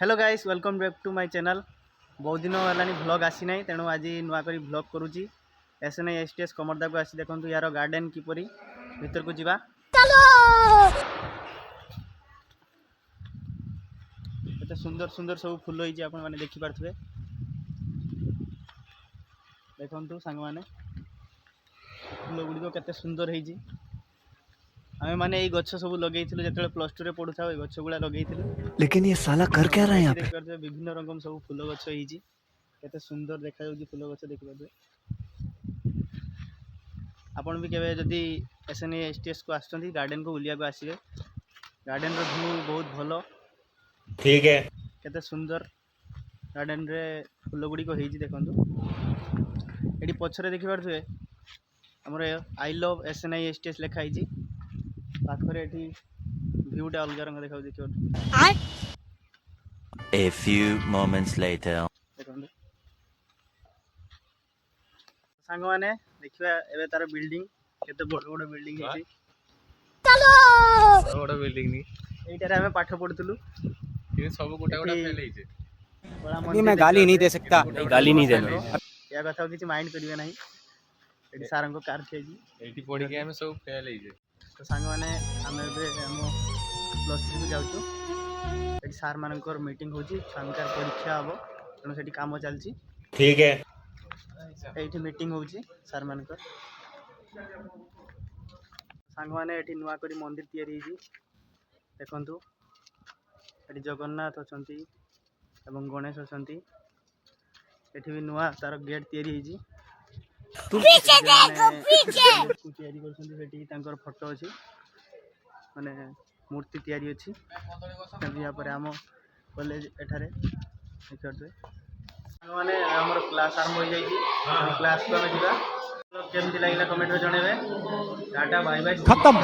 Hello guys welcome back to my channel. बहुत दिन है व्लॉग आसी ना तेणु आज नुआ कर व्लॉग करुँची SNI STS कमरदा को आसी देखो यार गार्डन किपरी भीतर को जीवा एत सुंदर सुंदर सब फूल होती आप देखिपे देखु सांग मैंने फूल गुड़िक केते सुंदर होती आमे माने ये गछ सब लगे जो प्लस टू रे पढ़ु था गछ गुड़ा लगे लेकिन ये साला कर क्या रहा है यहाँ पे? देखिए विभिन्न रंग सब फूल गछ होती केते सुंदर देखा फूल गछ देखिए आपण भी केवे जदि SNI STS को आसुँच गार्डन को बुलिया को आसवे गार्डन रो व्यू बहुत भलो ठीक है केते सुंदर गार्डन रे फूल गुड़ी को होती देखु ये पछरे देखि पारे हमर आई लव SNI STS लिखाई पाखरे व्यूटा अलग रंग देखा देखिए A few moments later. देखो सांग माने देखिबा एबे तार बिल्डिंग केते बड़ बड़ बिल्डिंग है बड़ बिल्डिंग नी एटारे हमें पाठ पढ़ुलु ये सब गोटा गोटा फेल होइछे नहीं मैं गाली नहीं दे सकता। गाली नहीं देना या कथा किसी माइंड करिवे नहीं एटी सार को कार थे जी एठी पढ़ी के हम सब फेल होइछे तो सांग माने हमें बे हम प्लस 3 को जाउछु एटी सार मानकर मीटिंग होची छानकार परीक्षा हबो तनो सेठी काम चलची ठीक है एठी मीटिंग होची सार मानकर सांग माने एठी नुआ करी मंदिर तयारी होची देखंतु एठी जगन्नाथ अछंती एवं गणेश अछंती एठी भी नुआ तार गेट तयारी होची पीछे देखो पीछे तयारी करछंती सेठी तांकर फोटो अछि माने मूर्ति तयारी अछि तभी यहाँ पर आम कॉलेज एठारे देखते माने हमर क्लास आरंभ हो जाई क्लास को हम जीवा केमती लागला कमेंट रे जणेबे टाटा बाय बाय खत्म।